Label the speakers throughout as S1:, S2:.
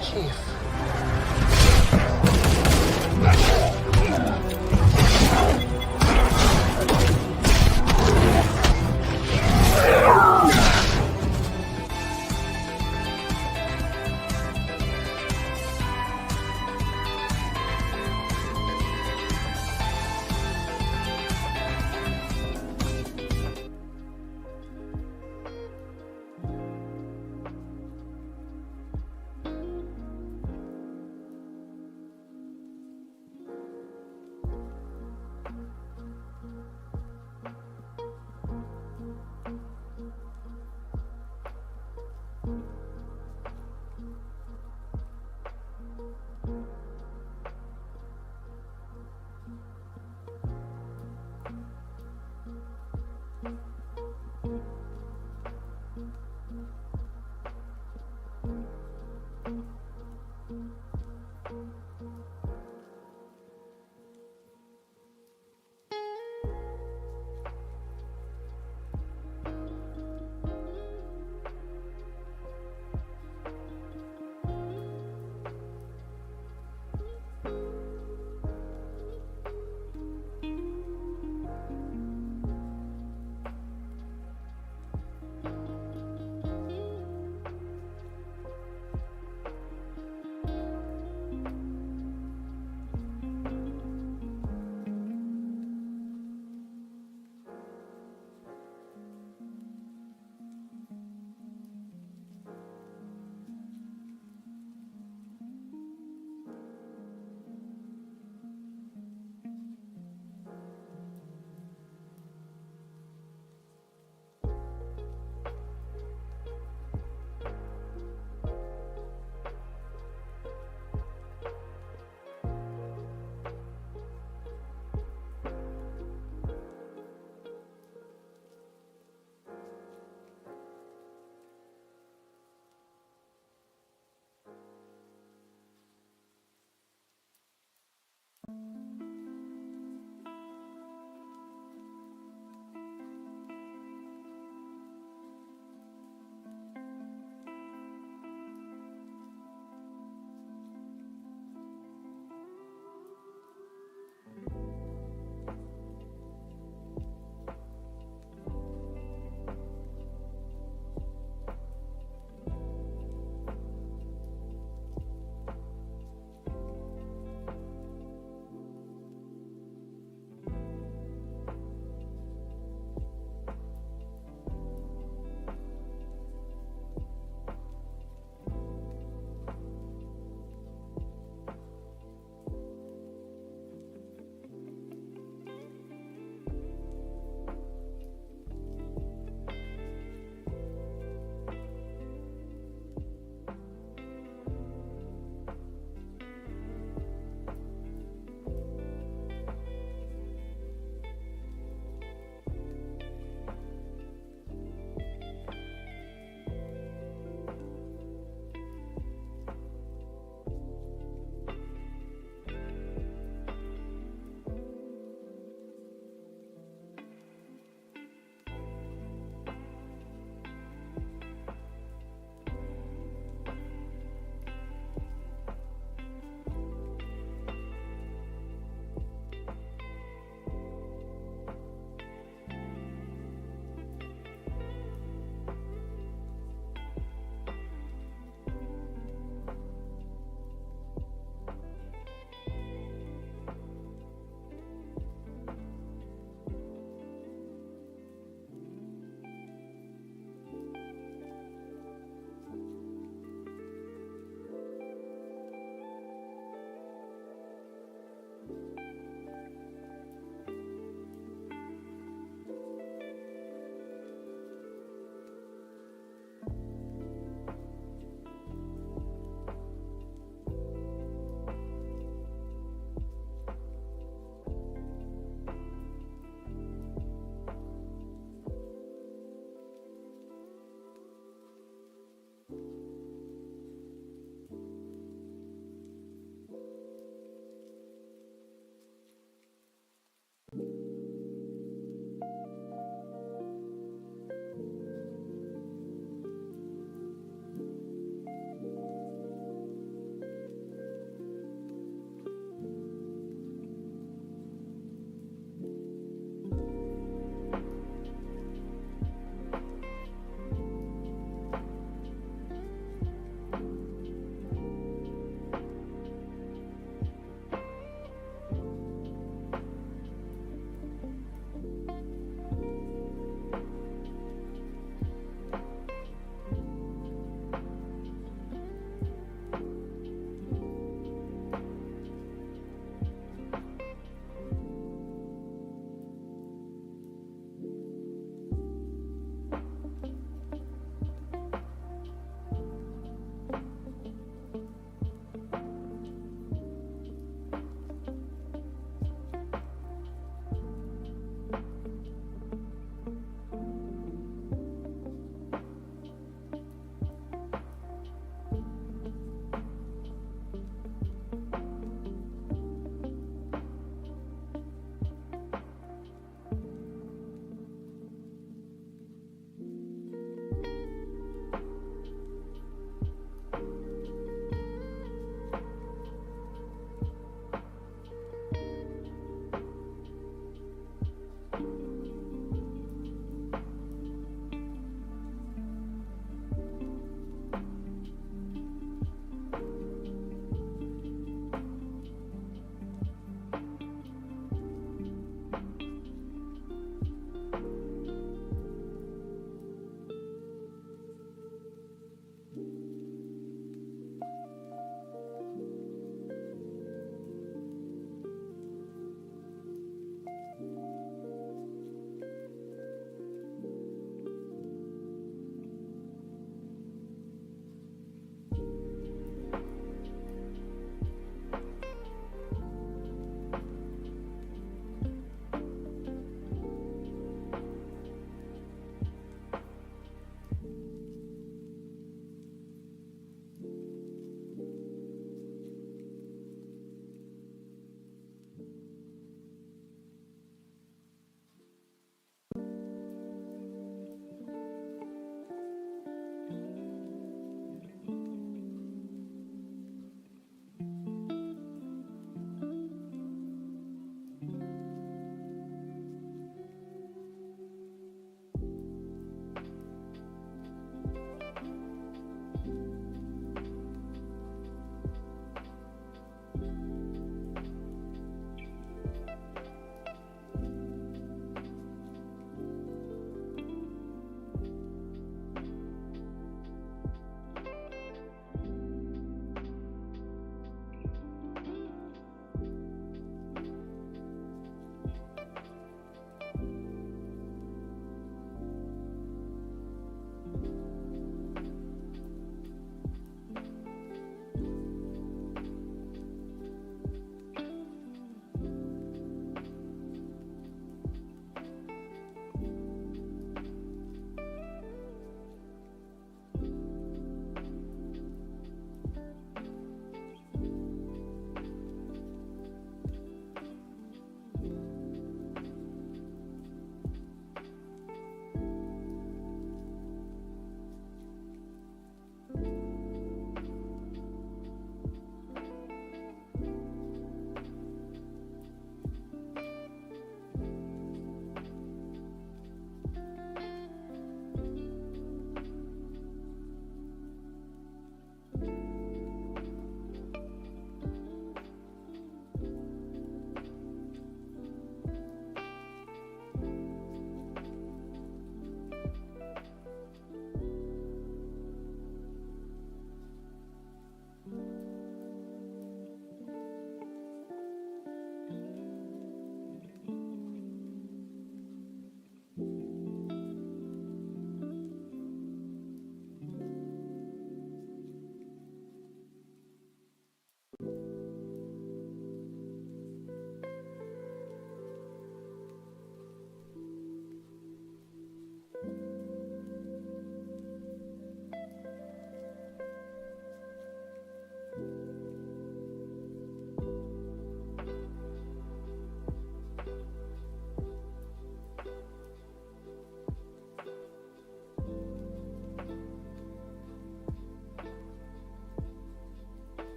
S1: Chief.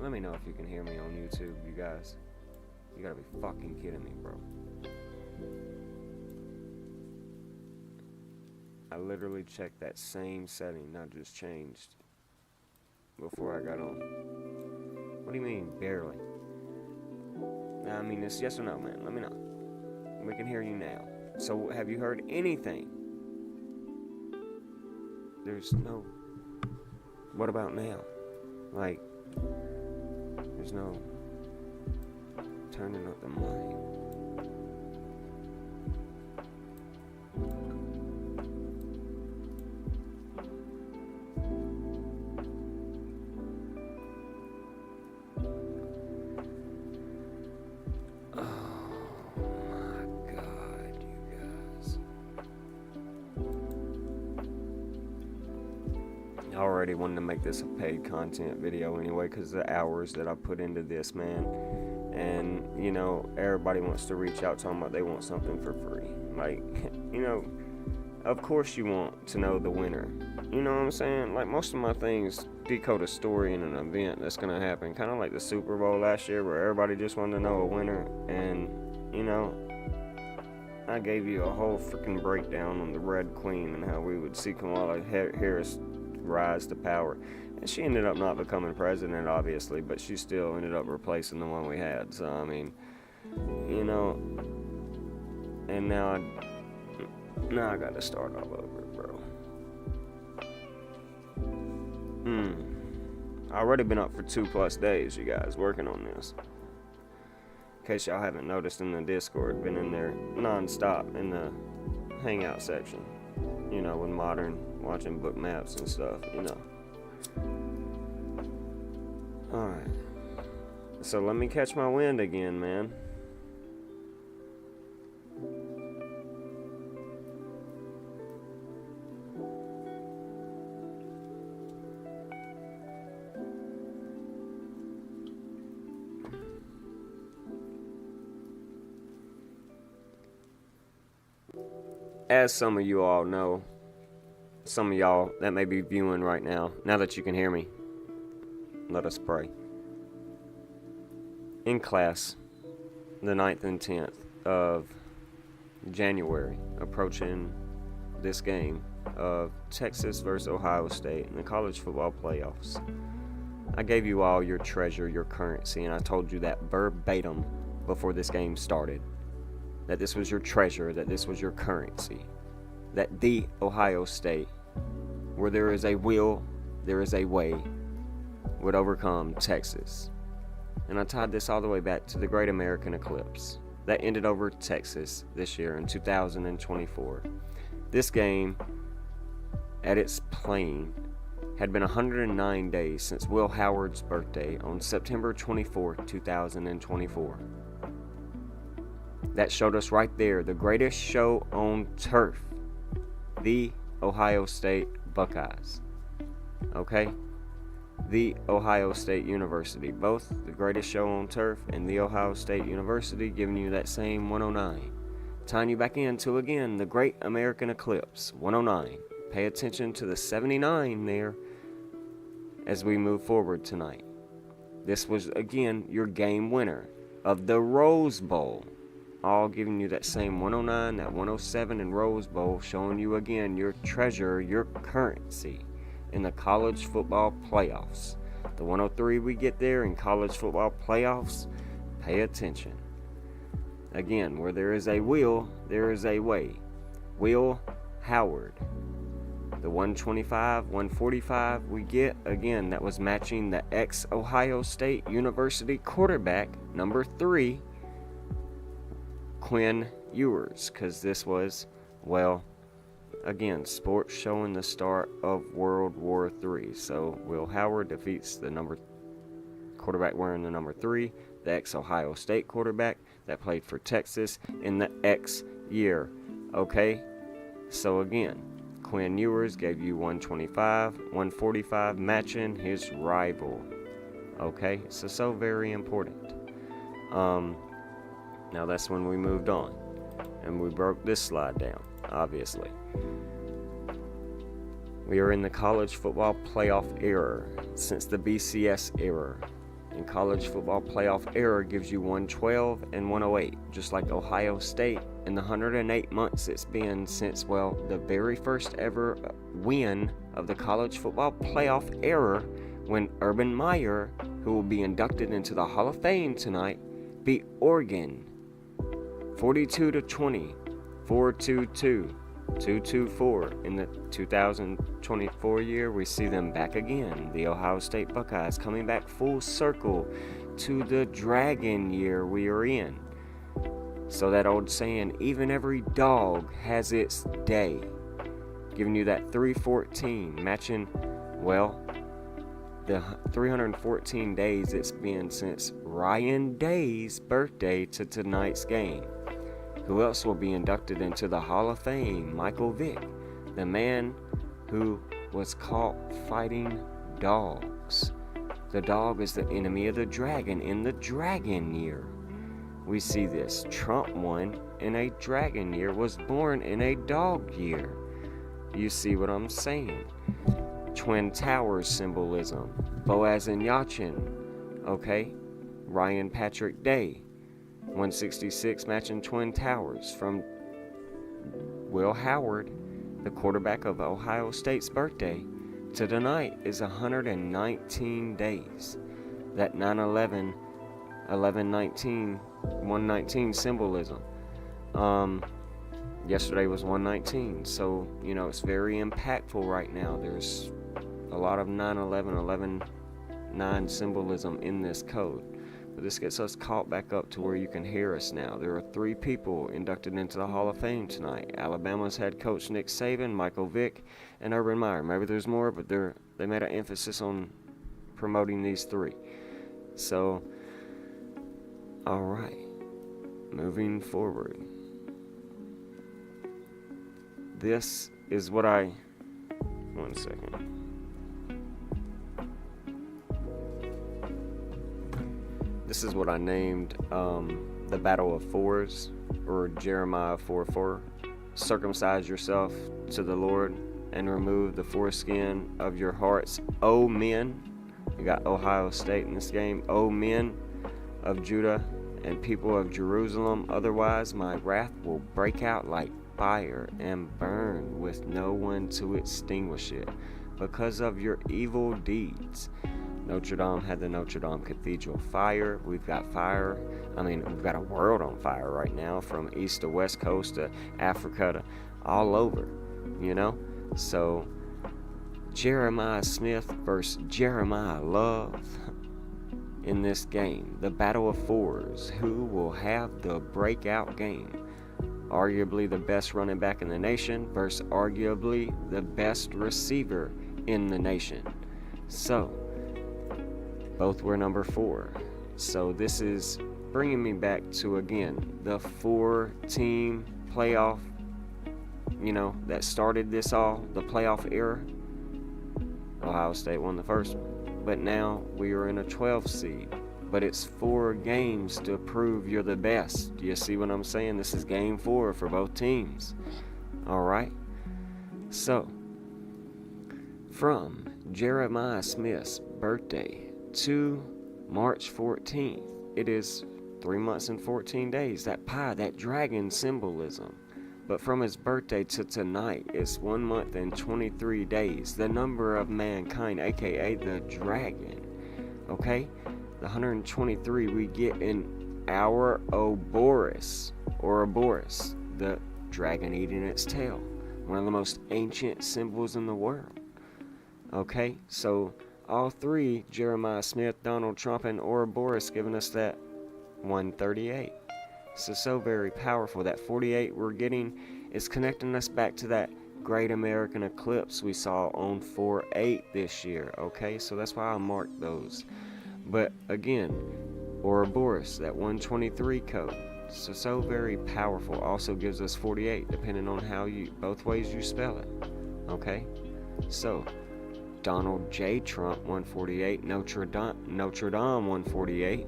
S1: Let me know if you can hear me on YouTube, you guys. You gotta be fucking kidding me, bro. I literally checked that same setting, not just changed, before I got on. What do you mean, barely? I mean, it's yes or no, man. Let me know. We can hear you now. So, have you heard anything? There's no... What about now? Like, there's no turning up the mic. I already wanted to make this a paid content video anyway, because the hours that I put into this, man. And, you know, everybody wants to reach out talking about they want something for free. Like, you know, of course you want to know the winner. You know what I'm saying? Like, most of my things decode a story in an event that's going to happen. Kind of like the Super Bowl last year, where everybody just wanted to know a winner. And, you know, I gave you a whole freaking breakdown on the Red Queen and how we would see Kamala Harris rise to power. And she ended up not becoming president, obviously, but she still ended up replacing the one we had. So, I mean, you know, and now I got to start all over, bro. I already been up for 2+ days, you guys, working on this. In case y'all haven't noticed in the Discord, been in there non-stop in the hangout section, you know, with Modern, watching book maps and stuff, you know. Alright. So let me catch my wind again, man. As some of you all know, some of y'all that may be viewing right now that you can hear me, let us pray. In class, the 9th and 10th of January, approaching this game of Texas versus Ohio State in the college football playoffs, I gave you all your treasure, your currency, and I told you that verbatim before this game started. That this was your treasure, that this was your currency. That the Ohio State, where there is a will, there is a way, would overcome Texas. And I tied this all the way back to the Great American Eclipse that ended over Texas this year in 2024. This game, at its playing, had been 109 days since Will Howard's birthday on September 24, 2024. That showed us right there the greatest show on turf, the Ohio State Buckeyes. Okay? The Ohio State University, both the greatest show on turf and the Ohio State University, giving you that same 109. Tying you back into, again, the Great American Eclipse, 109. Pay attention to the 79 there as we move forward tonight. This was, again, your game winner of the Rose Bowl. All giving you that same 109, that 107 in Rose Bowl, showing you again your treasure, your currency in the college football playoffs. The 103 we get there in college football playoffs, pay attention. Again, where there is a will, there is a way. Will Howard. The 125, 145 we get, again, that was matching the ex-Ohio State University quarterback, number 3, Quinn Ewers, because this was, well, again, sports showing the start of World War III. So Will Howard defeats the quarterback wearing the number 3, the ex-Ohio State quarterback that played for Texas in the X year. Okay? So again, Quinn Ewers gave you 125, 145, matching his rival. Okay? So very important. Now that's when we moved on. And we broke this slide down, obviously. We are in the college football playoff era since the BCS era. in college football playoff era gives you 112 and 108, just like Ohio State in the 108 months it's been since, well, the very first ever win of the college football playoff era when Urban Meyer, who will be inducted into the Hall of Fame tonight, beat Oregon 42-20, 4-2-2, 2-2-4. In the 2024 year, we see them back again. The Ohio State Buckeyes coming back full circle to the Dragon year we are in. So that old saying, even every dog has its day. Giving you that 314, matching, well, the 314 days it's been since Ryan Day's birthday to tonight's game. Who else will be inducted into the Hall of Fame? Michael Vick, the man who was caught fighting dogs. The dog is the enemy of the dragon in the Dragon year. We see this. Trump won in a Dragon year, was born in a dog year. You see what I'm saying? Twin Towers symbolism. Boaz and Yachin. Okay? Ryan Patrick Day. 166 matching Twin Towers from Will Howard, the quarterback of Ohio State's birthday, to tonight is 119 days. That 9/11, 11/19, 119 symbolism. Yesterday was 119, so it's very impactful right now. There's a lot of 9/11, 11/9 symbolism in this code. But this gets us caught back up to where you can hear us now. There are 3 people inducted into the Hall of Fame tonight. Alabama's head coach Nick Saban, Michael Vick, and Urban Meyer. Maybe there's more, but they made an emphasis on promoting these 3. So, all right, moving forward. This is what one second. This is what I named the Battle of Fours, or Jeremiah 4:4. Circumcise yourself to the Lord and remove the foreskin of your hearts, O men. You got Ohio State in this game. O men of Judah and people of Jerusalem, otherwise my wrath will break out like fire and burn with no one to extinguish it because of your evil deeds. Notre Dame had the Notre Dame Cathedral fire. We've got fire. We've got a world on fire right now, from east to west coast to Africa to all over, So, Jeremiah Smith versus Jeremiah Love in this game. The Battle of Fours. Who will have the breakout game? Arguably the best running back in the nation versus arguably the best receiver in the nation. So, both were number 4. So this is bringing me back to, again, the 4-team playoff, that started this all, the playoff era. Ohio State won the first one. But now we are in a 12 seed. But it's 4 games to prove you're the best. Do you see what I'm saying? This is game 4 for both teams. All right? So, from Jeremiah Smith's birthday to March 14th, it is 3 months and 14 days. That pie, that dragon symbolism. But from his birthday to tonight, it's 1 month and 23 days. The number of mankind, aka the dragon. Okay? The 123 we get in our Ouroboros, the dragon eating its tail. One of the most ancient symbols in the world. Okay? So, all 3, Jeremiah Smith, Donald Trump, and Ouroboros, giving us that 138. So very powerful. That 48 we're getting is connecting us back to that great American eclipse we saw on 4/8 this year. Okay, so that's why I marked those. But again, Ouroboros, that 123 code. So very powerful. Also gives us 48, depending on both ways you spell it. Okay, so Donald J. Trump 148, Notre Dame 148,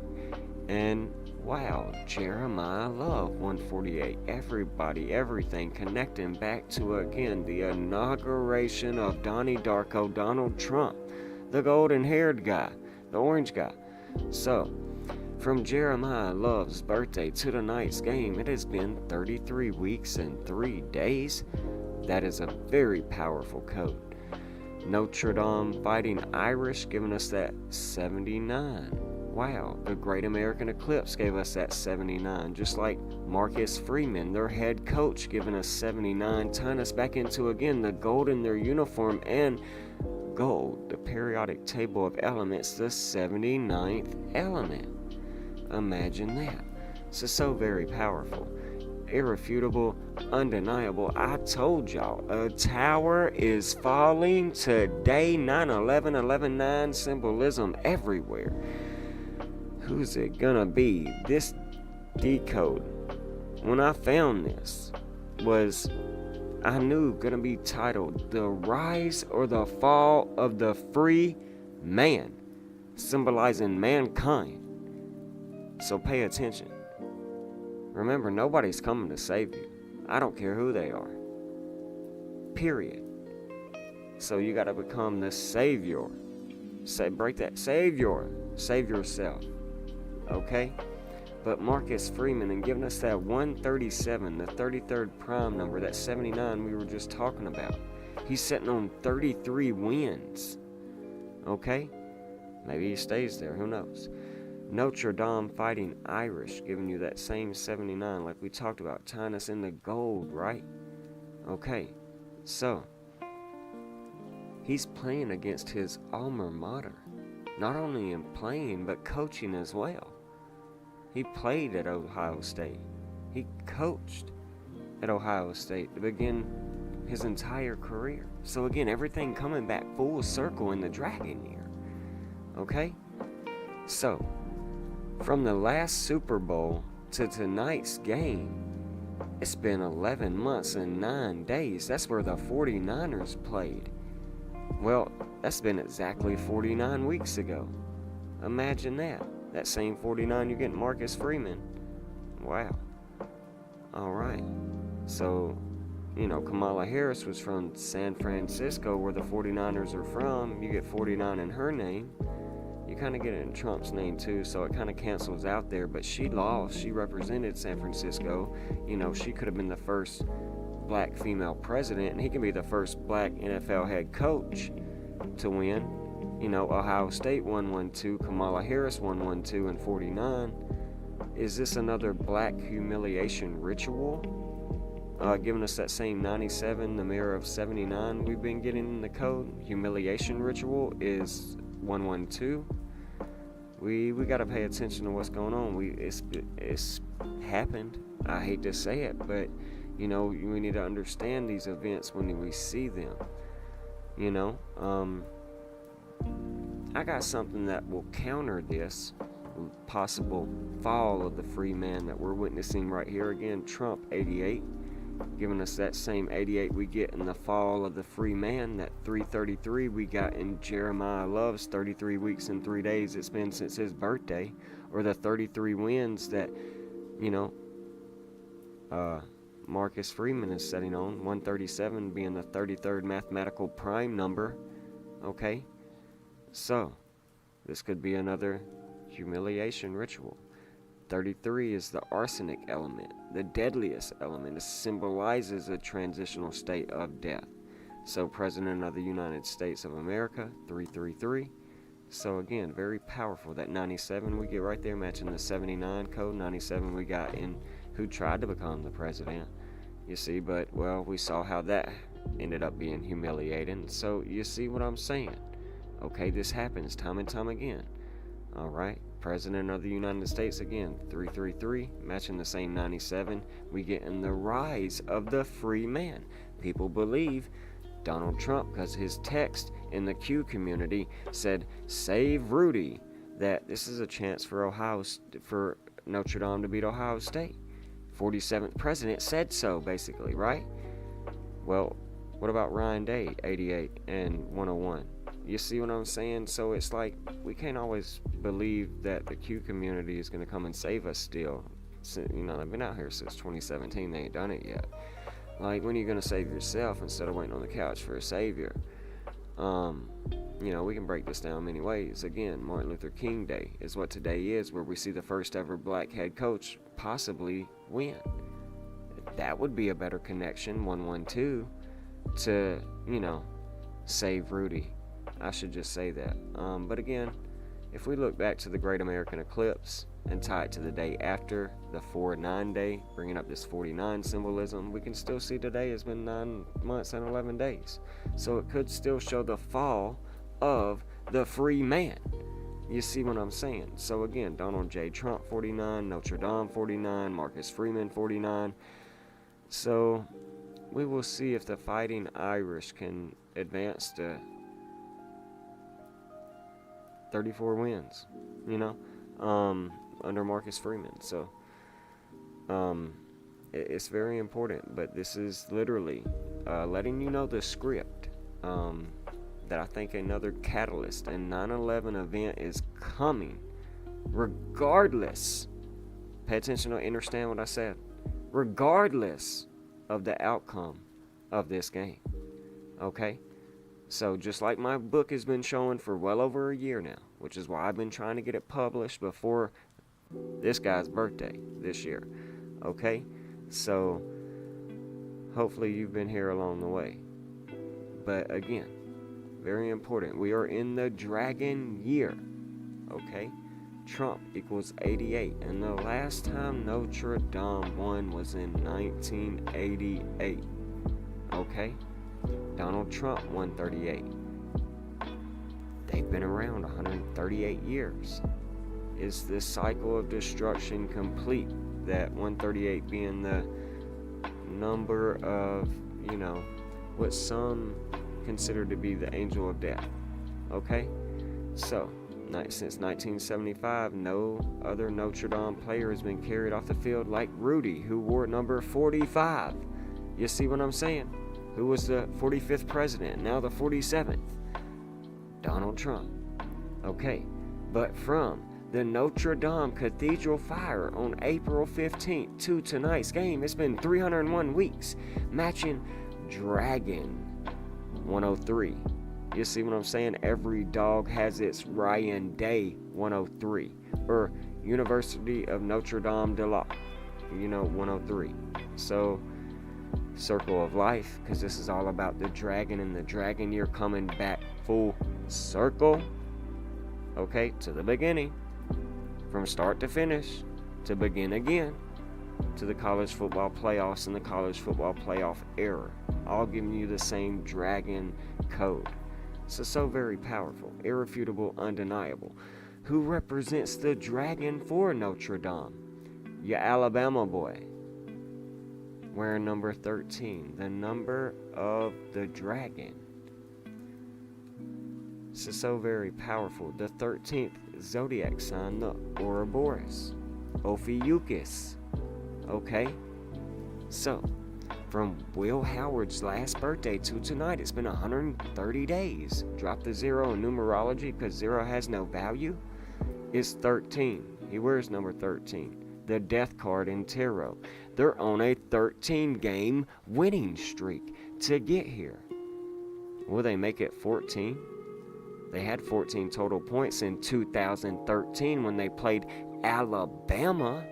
S1: and wow, Jeremiah Love 148. Everybody, everything connecting back to, again, the inauguration of Donnie Darko, Donald Trump, the golden haired guy, the orange guy. So, from Jeremiah Love's birthday to tonight's game, it has been 33 weeks and 3 days. That is a very powerful code. Notre Dame Fighting Irish giving us that 79. Wow, the Great American Eclipse gave us that 79, just like Marcus Freeman, their head coach, giving us 79, tying us back into, again, the gold in their uniform and gold, the periodic table of elements, the 79th element. Imagine that. So very powerful. Irrefutable, undeniable. I told y'all, a tower is falling today. 9/11, 11/9, symbolism everywhere. Who's it gonna be? This decode, when I found this, was, I knew, gonna be titled The Rise or the Fall of the Free Man, symbolizing mankind. So pay attention. Remember, nobody's coming to save you. I don't care who they are. Period. So you gotta become the savior. Break that savior. Save yourself. Okay? But Marcus Freeman, and giving us that 137, the 33rd prime number, that 79 we were just talking about. He's sitting on 33 wins. Okay? Maybe he stays there. Who knows? Notre Dame Fighting Irish, giving you that same 79 like we talked about, tying us into gold, right? Okay, so he's playing against his alma mater, not only in playing but coaching as well. He played at Ohio State. He coached at Ohio State to begin his entire career. So again, everything coming back full circle in the Dragon year. Okay, so from the last Super Bowl to tonight's game, it's been 11 months and 9 days. That's where the 49ers played. Well, that's been exactly 49 weeks ago. Imagine that. That same 49 you get Marcus Freeman. Wow. Alright. So, Kamala Harris was from San Francisco, where the 49ers are from. You get 49 in her name. You kind of get it in Trump's name too, so it kind of cancels out there. But she lost. She represented San Francisco. She could have been the first black female president, and he can be the first black NFL head coach to win. Ohio State 1-1-2, Kamala Harris 1-1-2 and 49. Is this another black humiliation ritual? Giving us that same 97, the mirror of 79 we've been getting in the code. Humiliation ritual is 1-1-2. We got to pay attention to what's going on. It's happened. I hate to say it, but we need to understand these events when we see them. I got something that will counter this possible fall of the free man that we're witnessing right here. Again, Trump 88, giving us that same 88 we get in the fall of the free man, that 333 we got in Jeremiah Love's 33 weeks and 3 days it's been since his birthday, or the 33 wins that Marcus Freeman is setting on, 137 being the 33rd mathematical prime number. Okay, so this could be another humiliation ritual. 33 is the arsenic element, the deadliest element. It symbolizes a transitional state of death. So President of the United States of America, 333. So again, very powerful. That 97 we get right there, matching the 79 code. 97 we got in who tried to become the president. You see, but we saw how that ended up being humiliating. So you see what I'm saying? Okay, this happens time and time again. Alright, President of the United States again, 333, matching the same 97. We get in the rise of the free man. People believe Donald Trump, because his text in the Q community said, "Save Rudy," that this is a chance for Notre Dame to beat Ohio State. 47th president said so, basically, right? Well, what about Ryan Day, 88 and 101? You see what I'm saying? So it's like, we can't always believe that the Q community is going to come and save us still. They've been out here since 2017. They ain't done it yet. Like, when are you going to save yourself instead of waiting on the couch for a savior? we can break this down many ways. Again, Martin Luther King Day is what today is, where we see the first ever black head coach possibly win. That would be a better connection, 112, to, save Rudy. I should just say that. But again, if we look back to the Great American Eclipse and tie it to the day after, the 4-9 day, bringing up this 49 symbolism, we can still see today has been 9 months and 11 days. So it could still show the fall of the free man. You see what I'm saying? So again, Donald J. Trump 49, Notre Dame 49, Marcus Freeman 49. So we will see if the Fighting Irish can advance to 34 wins, under Marcus Freeman. So it's very important, but this is literally letting you know the script, that I think another catalyst and 9/11 event is coming regardless. Pay attention to understand what I said. Regardless of the outcome of this game. Okay? So just like my book has been showing for well over a year now, which is why I've been trying to get it published before this guy's birthday this year. Okay? So hopefully you've been here along the way. But again, very important. We are in the dragon year. Okay? Trump equals 88. And the last time Notre Dame won was in 1988. Okay? Donald Trump won 38. They've been around 138 years. Is this cycle of destruction complete? That 138 being the number of, what some consider to be the angel of death. Okay? So, since 1975, no other Notre Dame player has been carried off the field like Rudy, who wore number 45. You see what I'm saying? Who was the 45th president, now the 47th? Donald Trump. Okay, but from the Notre Dame Cathedral fire on April 15th to tonight's game, it's been 301 weeks, matching Dragon 103. You see what I'm saying? Every dog has its Ryan Day 103. Or University of Notre Dame de la, 103. So, Circle of Life, because this is all about the dragon and the dragon year coming back full circle. Okay, to the beginning. From start to finish. To begin again. To the college football playoffs and the college football playoff era. All giving you the same dragon code. So very powerful, irrefutable, undeniable. Who represents the dragon for Notre Dame? Your Alabama boy. Wearing number 13, the number of the dragon. So very powerful. The 13th zodiac sign, the Ouroboros. Ophiuchus. Okay? So, from Will Howard's last birthday to tonight, it's been 130 days. Drop the zero in numerology because zero has no value. It's 13. He wears number 13. The death card in tarot. They're on a 13-game winning streak to get here. Will they make it 14? They had 14 total points in 2013 when they played Alabama.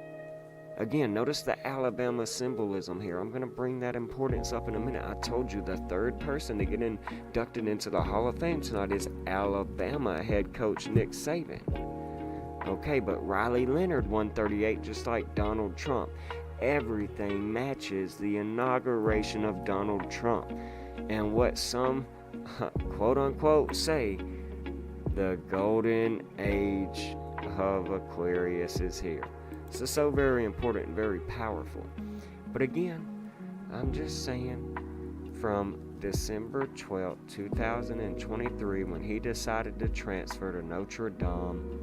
S1: Again, notice the Alabama symbolism here. I'm going to bring that importance up in a minute. I told you the third person to get inducted into the Hall of Fame tonight is Alabama head coach Nick Saban. Okay, but Riley Leonard 138, just like Donald Trump. Everything matches the inauguration of Donald Trump. And what some, quote-unquote, say, the golden age of Aquarius is here. So very important and very powerful. But again, I'm just saying, from December 12th, 2023, when he decided to transfer to Notre Dame,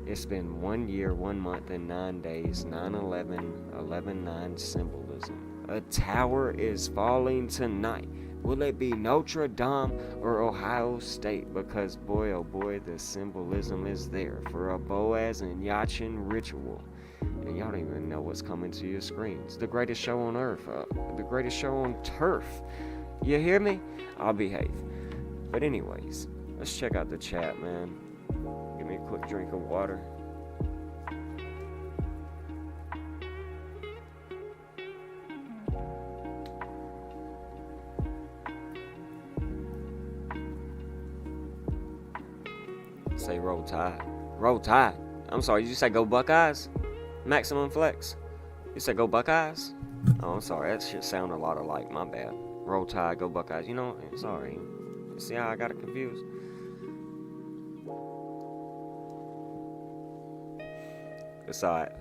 S1: it's been 1 year, 1 month, and 9 days, 9/11, 11/9 symbolism. A tower is falling tonight. Will it be Notre Dame or Ohio State? Because boy, oh boy, the symbolism is there for a Boaz and Yachin ritual. And y'all don't even know what's coming to your screens. The greatest show on earth. The greatest show on turf. You hear me? I'll behave. But anyways, Let's check out the chat, man. Give me a quick drink of water. Say roll tide. Roll tide. I'm sorry, you say go Buckeyes? Maximum flex. You said go Buckeyes? Oh, I'm sorry. That shit sound a lot alike. My bad. Roll tide, go Buckeyes. You know, sorry. See how I got it confused? It's alright.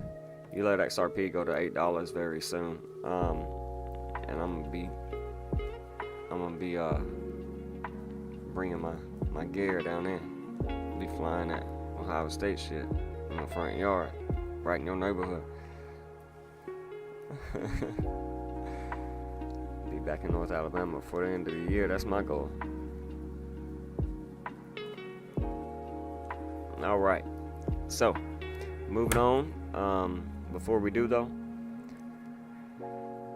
S1: You let XRP go to $8 very soon. And I'm gonna be bringing my gear down there. Be flying that Ohio State shit in the front yard, right in your neighborhood. Be back in North Alabama before the end of the year. That's my goal. All right. So, moving on. Before we do though,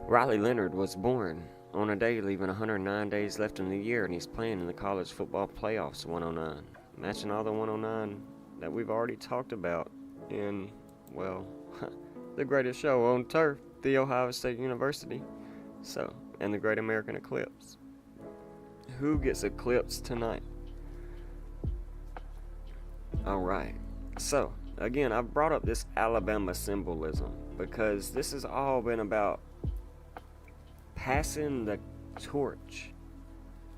S1: Riley Leonard was born on a day leaving 109 days left in the year, and he's playing in the college football playoffs 109, matching all the 109 that we've already talked about in, well, the greatest show on turf, The Ohio State University. So, and the Great American Eclipse. Who gets eclipsed tonight? Alright, so, again, I brought up this Alabama symbolism because this has all been about passing the torch,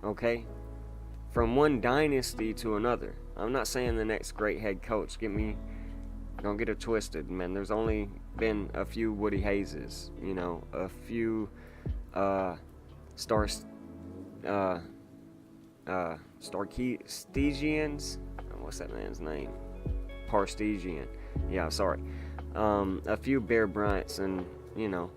S1: okay? From one dynasty to another. I'm not saying the next great head coach. Don't get it twisted, man. There's only been a few Woody Hayeses, you know, a few Starkesians. What's that man's name? Parstesian. Yeah, sorry. A few Bear Bryants, and you know,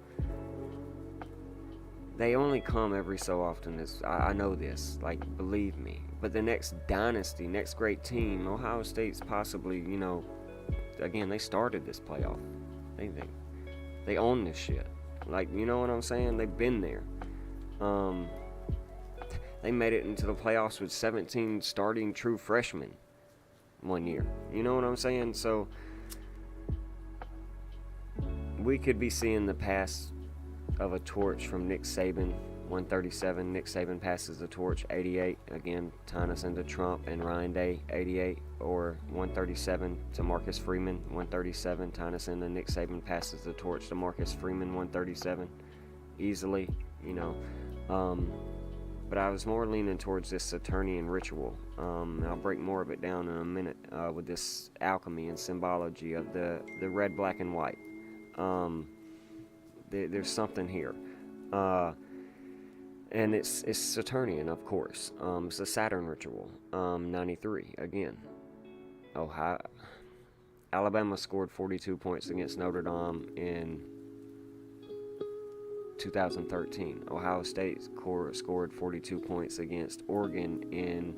S1: they only come every so often. I know this, like, believe me. But the next dynasty, next great team, Ohio State's possibly, you know, again, they started this playoff. They own this shit. Like, you know what I'm saying? They've been there. They made it into the playoffs with 17 starting true freshmen one year. You know what I'm saying? So we could be seeing the pass of a torch from Nick Saban, 137. Nick Saban passes the torch, 88. Again, tying us into Trump and Ryan Day, 88. Or 137 to Marcus Freeman, 137. Tying us into Nick Saban passes the torch to Marcus Freeman, 137. Easily, you know. But I was more leaning towards this Saturnian ritual. And I'll break more of it down in a minute with this alchemy and symbology of the red, black, and white. There's something here. And it's Saturnian, of course. It's a Saturn ritual. 93, again. Alabama scored 42 points against Notre Dame in 2013. Ohio State scored 42 points against Oregon in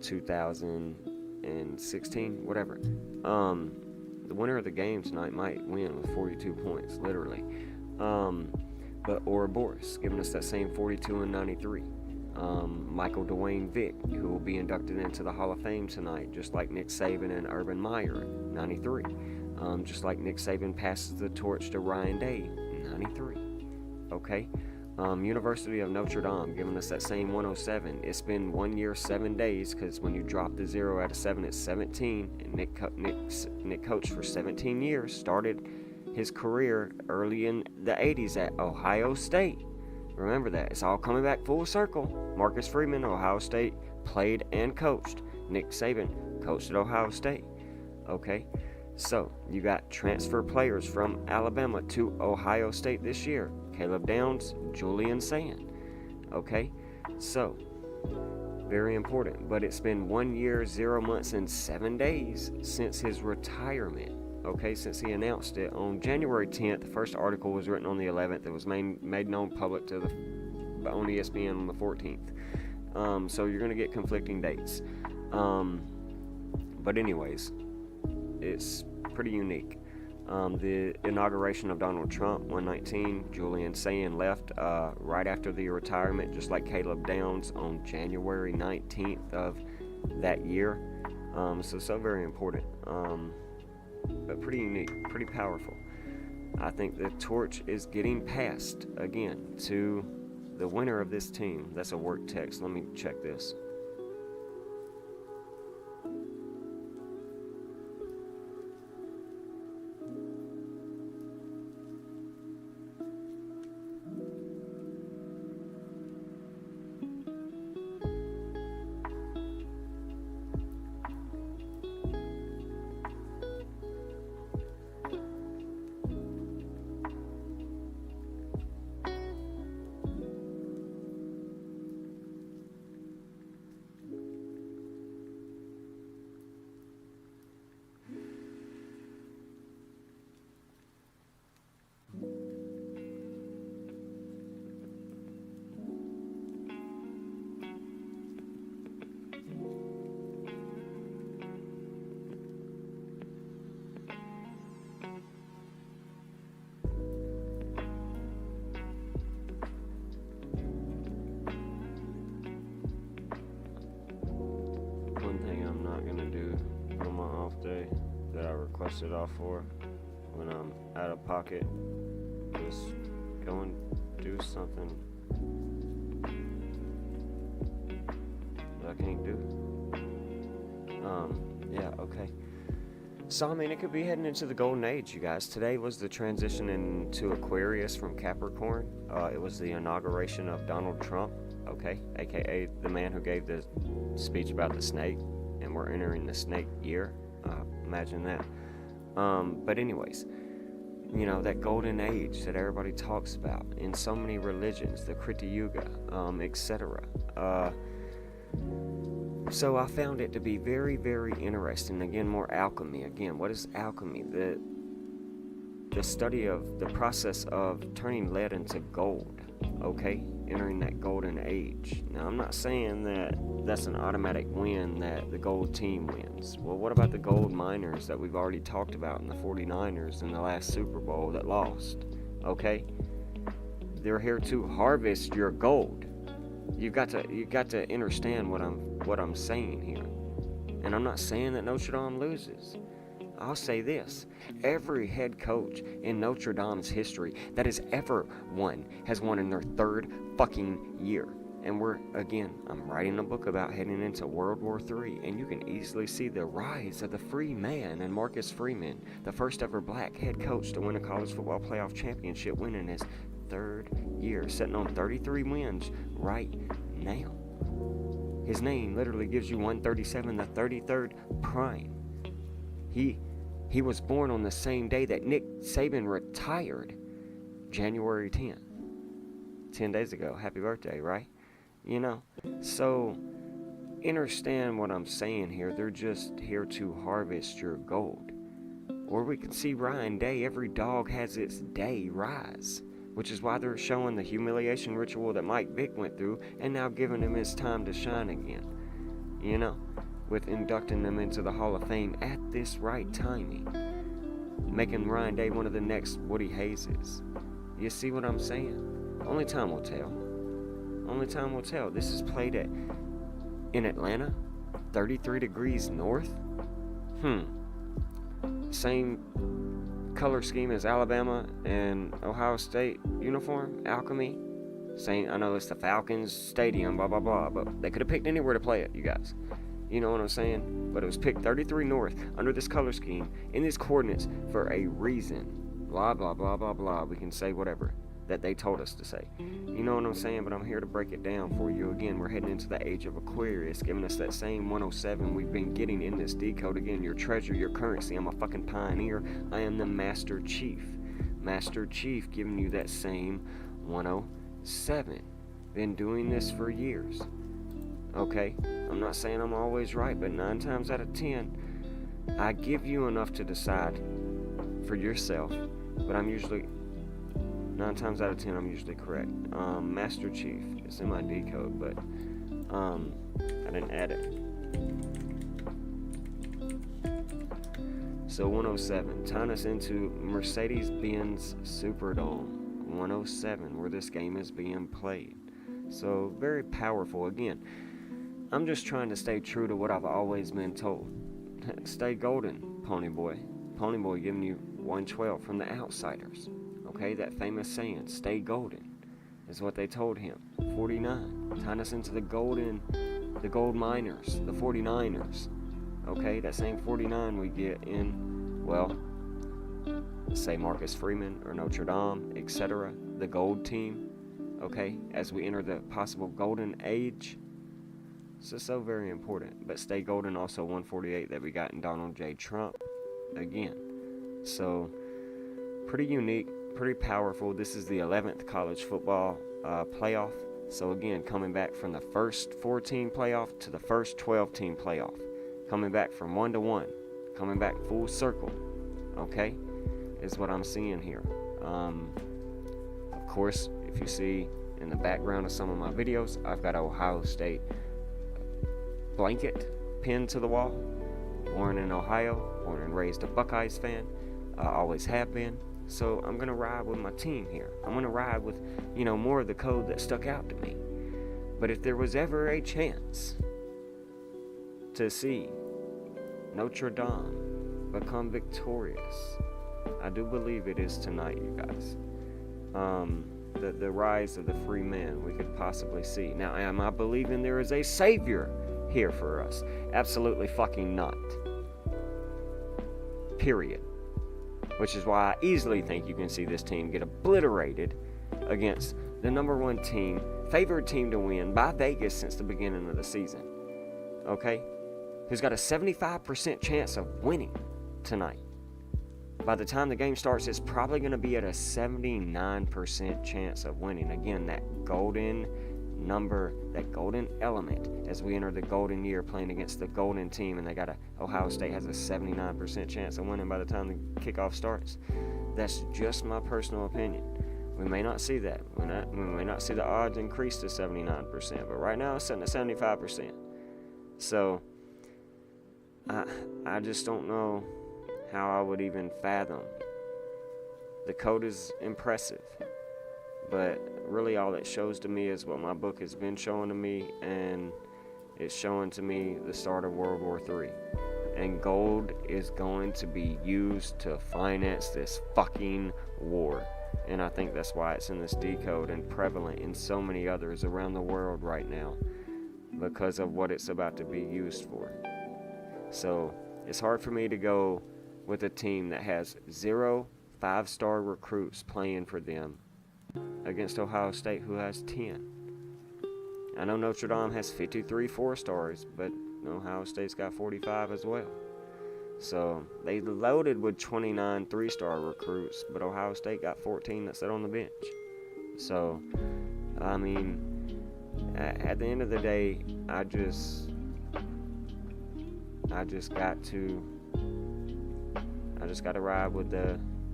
S1: 2016, whatever. The winner of the game tonight might win with 42 points, literally. But Ouroboros giving us that same 42 and 93. Michael Dwayne Vick, who will be inducted into the Hall of Fame tonight, just like Nick Saban and Urban Meyer, 93. Just like Nick Saban passes the torch to Ryan Day, 93. Okay? University of Notre Dame giving us that same 107. It's been 1 year, 7 days, because when you drop the 0 out of 7, it's 17. And Nick coached for 17 years, started his career early in the 80s at Ohio State. Remember that. It's all coming back full circle. Marcus Freeman, Ohio State, played and coached. Nick Saban coached at Ohio State. Okay? So, you got transfer players from Alabama to Ohio State this year. Caleb Downs, Julian Sand. Okay? So, very important. But it's been 1 year, 0 months, and 7 days since his retirement. Okay, since he announced it on January 10th. The first article was written on the 11th. It was made known public to on ESPN on the 14th. So you're going to get conflicting dates. But anyways, it's pretty unique. The inauguration of Donald Trump, 119. Julian Sand left right after the retirement, just like Caleb Downs on January 19th of that year. So very important, but pretty unique, pretty powerful. I think the torch is getting passed again to the winner of this team. That's a work text. Let me check this. That I requested off for when I'm out of pocket, just go and do something that I can't do. Yeah, okay. So, I mean, it could be heading into the golden age, you guys. Today was the transition into Aquarius from Capricorn. It was the inauguration of Donald Trump, okay, aka the man who gave the speech about the snake, and we're entering the snake year. Imagine that. But anyways, you know, that golden age that everybody talks about in so many religions, the Krita Yuga, etc. So I found it to be very, very interesting. Again, more alchemy. Again, what is alchemy? The study of the process of turning lead into gold, okay? Entering that golden age. Now, I'm not saying that that's an automatic win, that the gold team wins. Well, what about the gold miners that we've already talked about in the 49ers in the last Super Bowl that lost? Okay? They're here to harvest your gold. You've got to understand what I'm saying here. And I'm not saying that Notre Dame loses. I'll say this. Every head coach in Notre Dame's history that has ever won has won in their third fucking year. And I'm writing a book about heading into World War III, and you can easily see the rise of the free man and Marcus Freeman, the first ever black head coach to win a college football playoff championship, winning his third year, sitting on 33 wins right now. His name literally gives you 137, the 33rd prime. He was born on the same day that Nick Saban retired, January 10th. 10 days ago. Happy birthday, right? You know, so understand what I'm saying here. They're just here to harvest your gold. Or we can see Ryan Day, every dog has its day rise, which is why they're showing the humiliation ritual that Mike Vick went through and now giving him his time to shine again. You know, with inducting them into the Hall of Fame at this right timing, making Ryan Day one of the next Woody Hayeses. You see what I'm saying? Only time will tell. Only time will tell. This is played in Atlanta, 33 degrees north. Same color scheme as Alabama and Ohio State uniform, alchemy. Same, I know it's the Falcons Stadium, blah, blah, blah, but they could have picked anywhere to play it, you guys. You know what I'm saying? But it was picked 33 north under this color scheme in these coordinates for a reason. Blah, blah, blah, blah, blah. We can say whatever that they told us to say. You know what I'm saying? But I'm here to break it down for you. Again, we're heading into the age of Aquarius, giving us that same 107 we've been getting in this decode. Again, your treasure, your currency. I'm a fucking pioneer. I am the Master Chief. Master Chief giving you that same 107. Been doing this for years. Okay? I'm not saying I'm always right, but 9 times out of 10, I give you enough to decide for yourself, but I'm usually 9 times out of 10, I'm usually correct. Master Chief, it's in my decode, but I didn't add it. So 107, tying us into Mercedes-Benz Superdome. 107, where this game is being played. So very powerful. Again, I'm just trying to stay true to what I've always been told. Stay golden, Pony Boy. Pony Boy giving you 112 from the Outsiders. Okay, that famous saying, stay golden, is what they told him. 49, tying us into the gold miners, the 49ers. Okay, that same 49 we get in, well, say Marcus Freeman or Notre Dame, etc., the gold team. Okay, as we enter the possible golden age. So very important. But stay golden, also 148 that we got in Donald J. Trump again. So pretty unique, pretty powerful. This is the 11th college football playoff. So again, coming back from the first 4-team playoff to the first 12-team playoff. Coming back from 1 to 1. Coming back full circle. Okay, is what I'm seeing here. Of course, if you see in the background of some of my videos, I've got Ohio State blanket pinned to the wall. Born in Ohio, born and raised a Buckeyes fan. Always have been. So I'm going to ride with my team here. I'm going to ride with, more of the code that stuck out to me. But if there was ever a chance to see Notre Dame become victorious, I do believe it is tonight, you guys. The rise of the free man we could possibly see. Now, am I believing there is a savior here for us? Absolutely fucking not. Period. Which is why I easily think you can see this team get obliterated against the number 1 team, favored team to win by Vegas since the beginning of the season. Okay? Who's got a 75% chance of winning tonight. By the time the game starts, it's probably going to be at a 79% chance of winning. Again, that golden number, that golden element as we enter the golden year playing against the golden team, and Ohio State has a 79% chance of winning by the time the kickoff starts. That's just my personal opinion. We may not see that. We may not see the odds increase to 79%, but right now it's sitting at 75%. So I just don't know how I would even fathom. The code is impressive, but really all it shows to me is what my book has been showing to me, and it's showing to me the start of World War III. And gold is going to be used to finance this fucking war. And I think that's why it's in this decode and prevalent in so many others around the world right now, because of what it's about to be used for. So it's hard for me to go with a team that has 0 5-star recruits playing for them against Ohio State, who has 10. I know Notre Dame has 53 4-stars, but Ohio State's got 45 as well. So they loaded with 29 3-star recruits, but Ohio State got 14 that sat on the bench. So, I mean, at the end of the day, I just got to ride with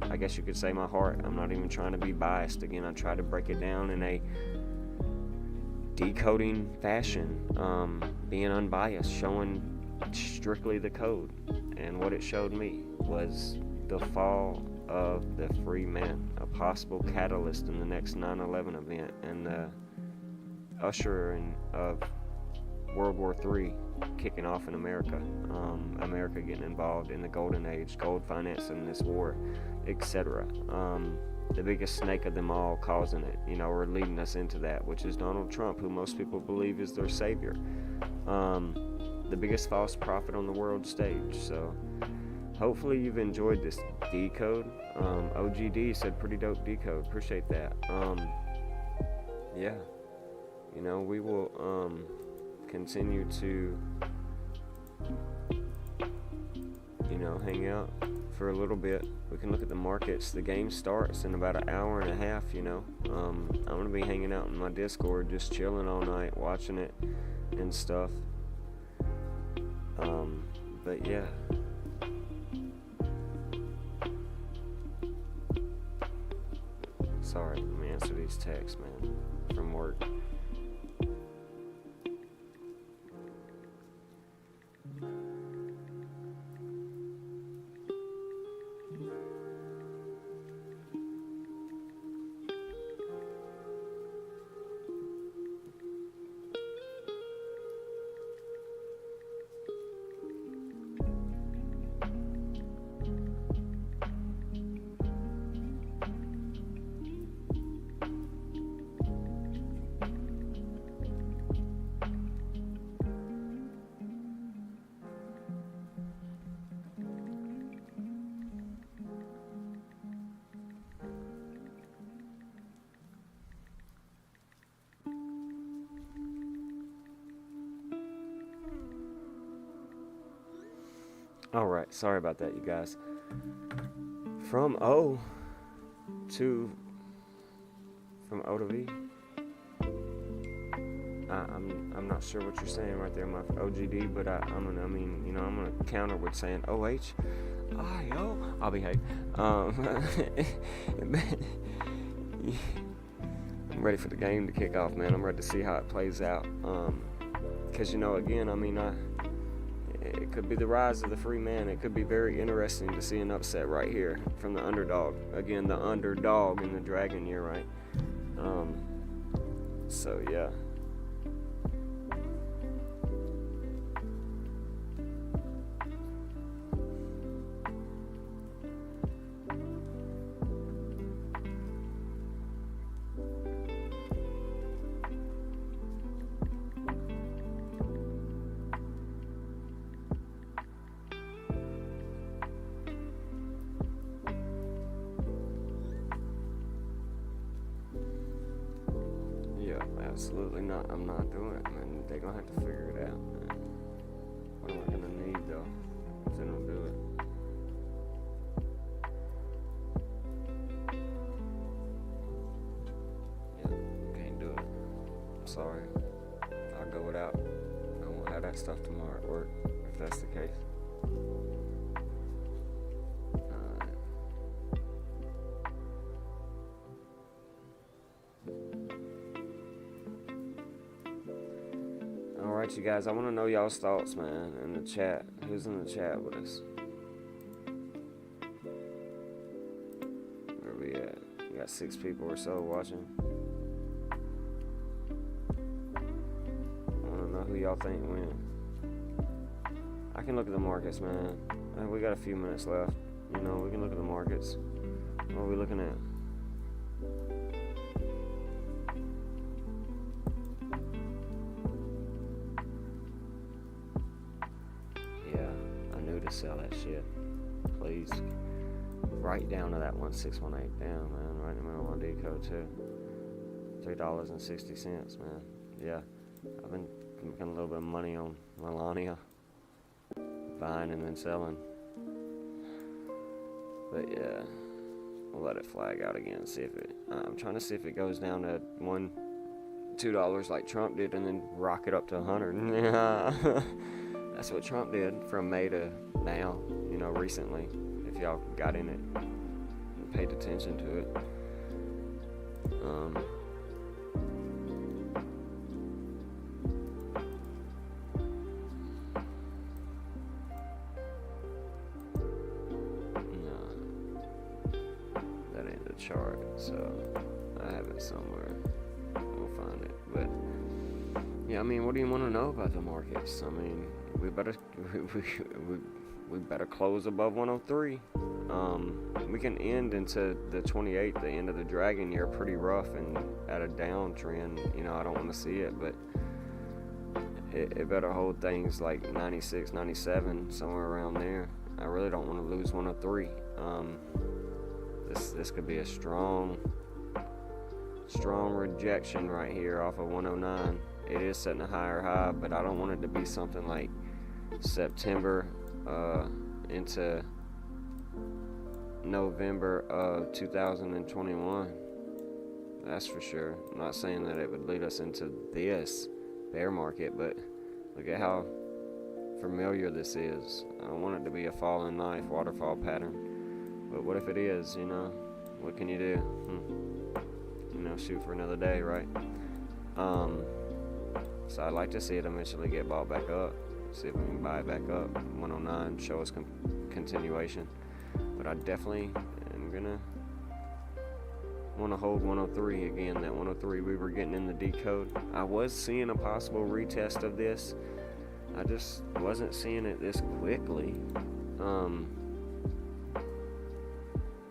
S1: I guess you could say, my heart. I'm not even trying to be biased. Again, I try to break it down in a decoding fashion, being unbiased, showing strictly the code. And what it showed me was the fall of the free man, a possible catalyst in the next 9/11 event, and the ushering of World War III kicking off in America. America getting involved in the golden age, gold financing this war, etc. The biggest snake of them all causing it, or leading us into that, which is Donald Trump, who most people believe is their savior. The biggest false prophet on the world stage. So hopefully you've enjoyed this decode. OGD said pretty dope decode. Appreciate that. Yeah. We will continue to hang out for a little bit. We can look at the markets. The game starts in about an hour and a half. I'm gonna be hanging out in my Discord, just chilling all night, watching it and stuff. But yeah. Sorry, let me answer these texts, man, from work. All right, sorry about that, you guys. From O to V. I'm not sure what you're saying right there, my OGD, but I'm gonna counter with saying OH. I'll behave. I'm ready for the game to kick off, man. I'm ready to see how it plays out. Because it could be the rise of the free man. It could be very interesting to see an upset right here from the underdog. Again, the underdog in the Dragon year, right? So yeah. Absolutely not. I'm not doing it, man. They're gonna have to figure it out, man. What am I gonna need though if they don't do it? Yeah, can't do it. I'm sorry. I'll go without. I won't have that stuff tomorrow at work if that's the case. Alright, you guys, I want to know y'all's thoughts, man, in the chat. Who's in the chat with us? Where we at? We got 6 people or so watching. I want to know who y'all think win. I can look at the markets, man. We got a few minutes left. We can look at the markets. What are we looking at? To sell that shit, please. Right down to that 1618 down, man. Right in the middle of my decode too. $3.60, man. Yeah, I've been making a little bit of money on Melania, buying and then selling. But yeah, we'll let it flag out again and see if it. I'm trying to see if it goes down to $2 like Trump did, and then rocket up to 100. Yeah. That's what Trump did from May to now, recently, if y'all got in it and paid attention to it. No, that ain't the chart, so I have it somewhere. We'll find it. But yeah, what do you want to know about the markets? We better close above 103. We can end into the 28th, the end of the Dragon year, pretty rough and at a downtrend. I don't want to see it, but it better hold things like 96, 97, somewhere around there. I really don't want to lose 103. This could be a strong rejection right here off of 109. It is setting a higher high, but I don't want it to be something like September into November of 2021. That's for sure. I'm not saying that it would lead us into this bear market, but look at how familiar this is. I don't want it to be a falling knife waterfall pattern, but what if it is? What can you do? Shoot for another day, right? So I'd like to see it eventually get bought back up. See if we can buy it back up. 109, show us continuation. But I definitely am gonna want to hold 103 again. That 103 we were getting in the decode. I was seeing a possible retest of this. I just wasn't seeing it this quickly.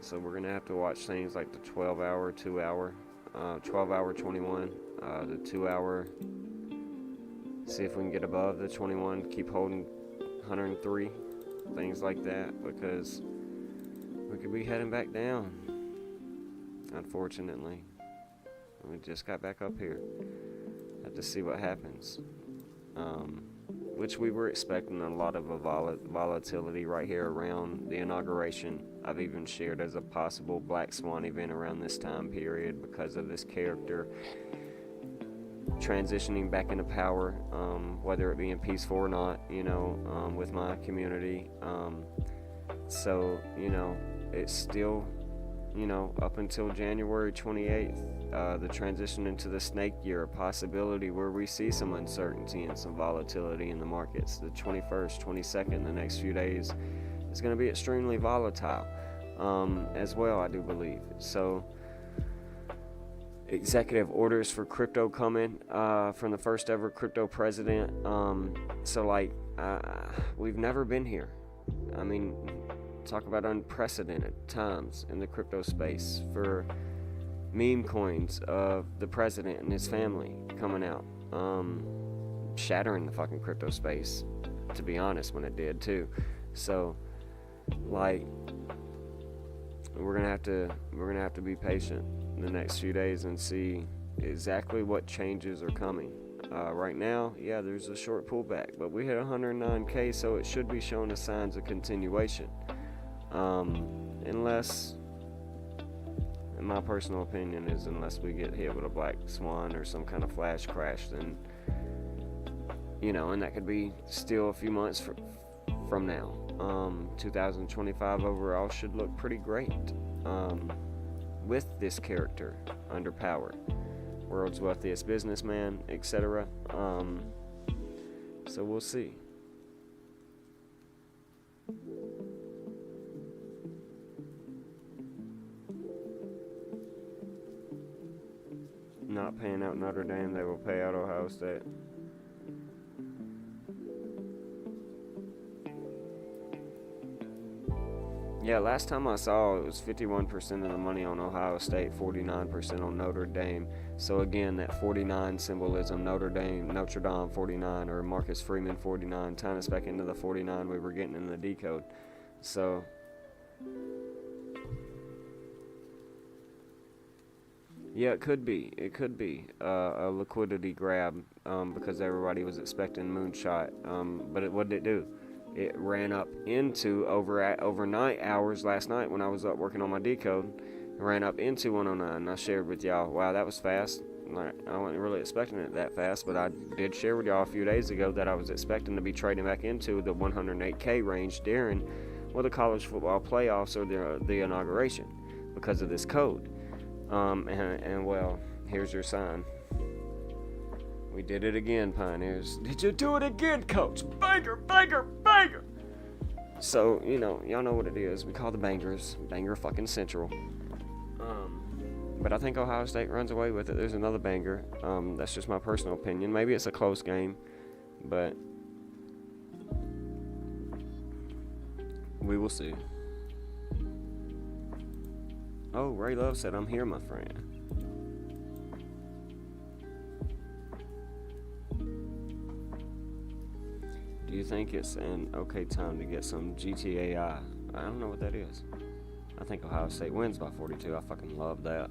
S1: So we're gonna have to watch things like the 12-hour, 2-hour, 12-hour 21, the 2-hour. See if we can get above the 21, keep holding 103, things like that, because we could be heading back down, unfortunately. We just got back up here. Have to see what happens. which we were expecting a lot of volatility right here around the inauguration. I've even shared as a possible black swan event around this time period because of this character transitioning back into power, whether it being peaceful or not, with my community. So, it's still, up until January 28th, the transition into the snake year, a possibility where we see some uncertainty and some volatility in the markets. The 21st, 22nd, the next few days is going to be extremely volatile as well, I do believe. So, executive orders for crypto coming from the first ever crypto president. We've never been here. I mean, talk about unprecedented times in the crypto space for meme coins of the president and his family coming out, shattering the fucking crypto space, to be honest, when it did too. So, we're gonna have to be patient the next few days and see exactly what changes are coming. Right now, yeah, there's a short pullback, but we hit 109K, so it should be showing the signs of continuation. Unless, in my personal opinion, unless we get hit with a black swan or some kind of flash crash, then, and that could be still a few months from now. 2025 overall should look pretty great with this character under power. World's wealthiest businessman, etc. So we'll see. Not paying out Notre Dame, they will pay out Ohio State. Yeah, last time I saw it was 51% of the money on Ohio State, 49% on Notre Dame. So again, that 49 symbolism, Notre Dame 49, or Marcus Freeman 49, tying us back into the 49 we were getting in the Decode. So, yeah, it could be a liquidity grab because everybody was expecting moonshot. But what did it do? It ran up into overnight hours last night when I was up working on my decode. It ran up into 109. I shared with y'all, wow, that was fast. I wasn't really expecting it that fast, but I did share with y'all a few days ago that I was expecting to be trading back into the 108K range during the college football playoffs or the inauguration because of this code. And well, here's your sign. We did it again, Pioneers. Did you do it again, Coach? Banger, banger, banger! So, y'all know what it is. We call the bangers. Banger fucking central. But I think Ohio State runs away with it. There's another banger. That's just my personal opinion. Maybe it's a close game. But we will see. Oh, Ray Love said, I'm here, my friend. Do you think it's an okay time to get some GTAI? I don't know what that is. I think Ohio State wins by 42. I fucking love that.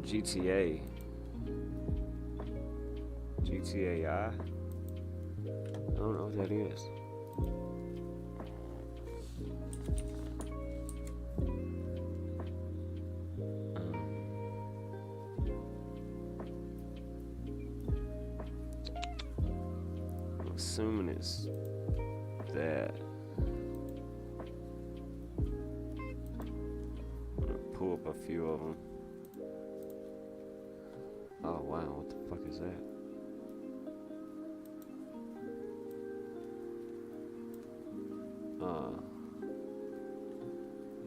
S1: GTAI? I don't know what that is. Assuming it's that. I'm gonna pull up a few of them. Oh wow, what the fuck is that?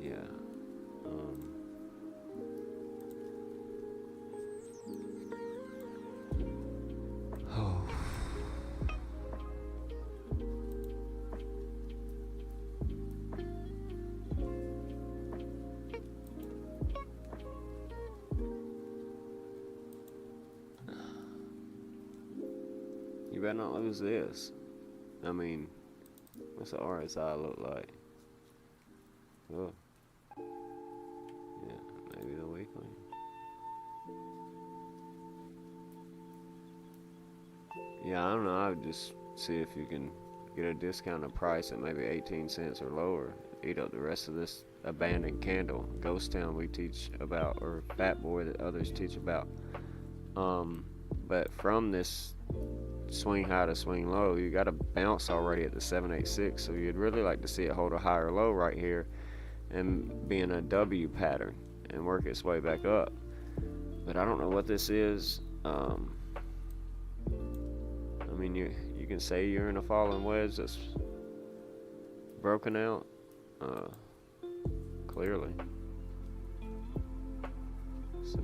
S1: Yeah. Oh. You better not lose this. I mean, what's the RSI look like? Oh. Yeah, I don't know. I would just see if you can get a discounted price at maybe 18 cents or lower. Eat up the rest of this abandoned candle. Ghost Town we teach about, or Fat Boy that others teach about. But from this swing high to swing low, you got to bounce already at the 786. So you'd really like to see it hold a higher low right here and be in a W pattern and work its way back up. But I don't know what this is. I mean, you can say you're in a falling wedge that's broken out, clearly. So,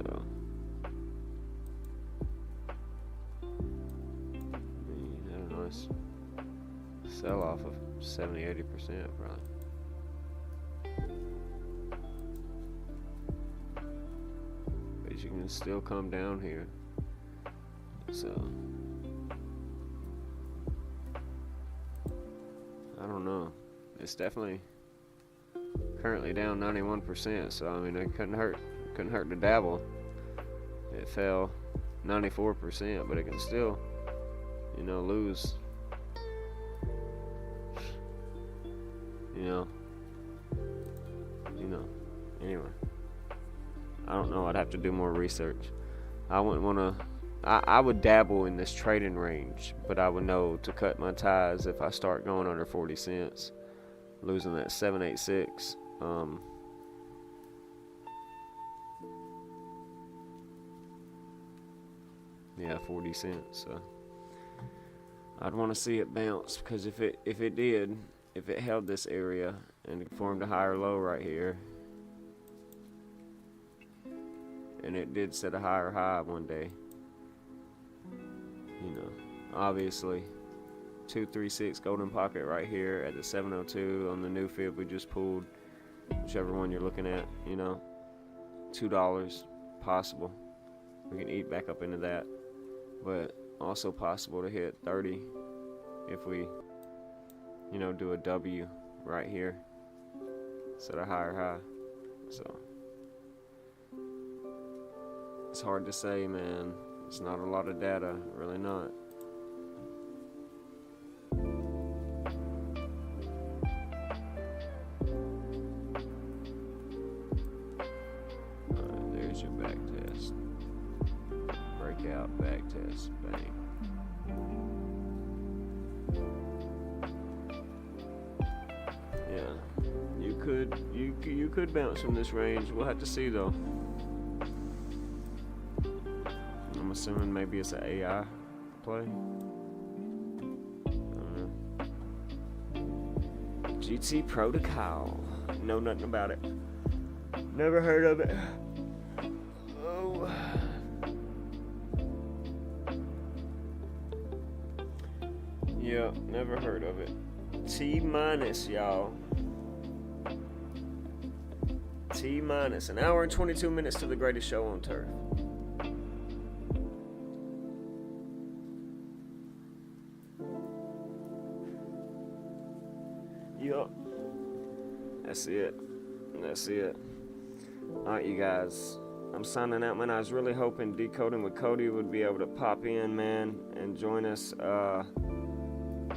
S1: I don't know, it's sell off of 70-80% probably. But you can still come down here. So, I don't know. It's definitely currently down 91%. So I mean, it couldn't hurt to dabble. It fell 94%, but it can still, lose. Anyway, I don't know. I'd have to do more research. I wouldn't want to. I would dabble in this trading range, but I would know to cut my ties if I start going under 40 cents, losing that 786. Yeah, 40 cents. So I'd want to see it bounce, because if it held this area and it formed a higher low right here, and it did set a higher high one day, obviously 236 golden pocket right here at the 702 on the new fib we just pulled, whichever one you're looking at, $2 possible. We can eat back up into that, but also possible to hit 30 if we do a W right here, set a higher high. So it's hard to say, man. It's not a lot of data, really not. Alright, there's your back test. Breakout, back test, bang. Yeah, you could bounce from this range. We'll have to see though. I'm assuming maybe it's an AI play. I don't know. GT Protocol. Know nothing about it. Never heard of it. Oh. Yeah, never heard of it. T minus, y'all. T minus. An hour and 22 minutes to the greatest show on turf. Yup. That's it. Alright, you guys. I'm signing out, man. I was really hoping Decoding with Cody would be able to pop in, man, and join us.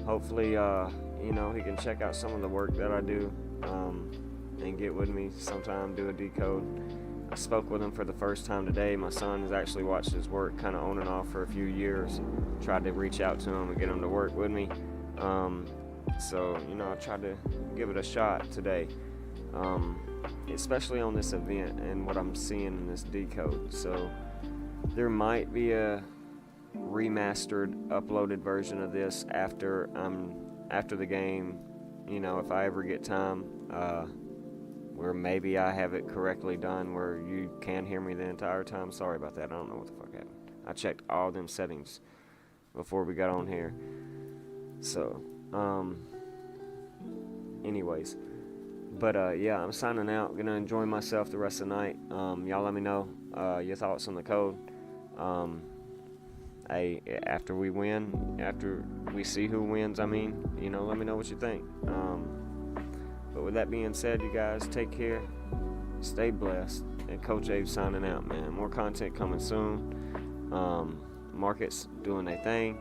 S1: Hopefully, he can check out some of the work that I do, and get with me sometime, do a decode. I spoke with him for the first time today. My son has actually watched his work kind of on and off for a few years. Tried to reach out to him and get him to work with me. So, I tried to give it a shot today, especially on this event and what I'm seeing in this decode. So there might be a remastered, uploaded version of this after the game, if I ever get time, where maybe I have it correctly done where you can hear me the entire time. Sorry about that. I don't know what the fuck happened. I checked all them settings before we got on here. So, anyways, but yeah, I'm signing out. Gonna enjoy myself the rest of the night. Y'all let me know your thoughts on the code. After we win, after we see who wins, let me know what you think. But with that being said, you guys take care, stay blessed, And Coach Abe signing out, man. More content coming soon. Markets doing their thing.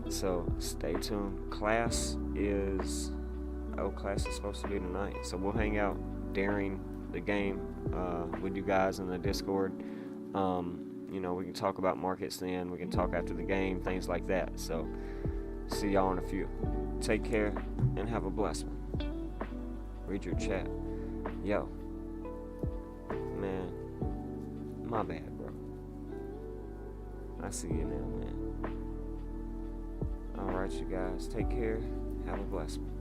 S1: So stay tuned. Class is supposed to be tonight. So we'll hang out during the game with you guys in the Discord. We can talk about markets then. We can talk after the game, things like that. So see y'all in a few. Take care and have a blessed one. Read your chat. Yo. Man. My bad, bro. I see you now, man. Alright, you guys. Take care. Have a blessed one.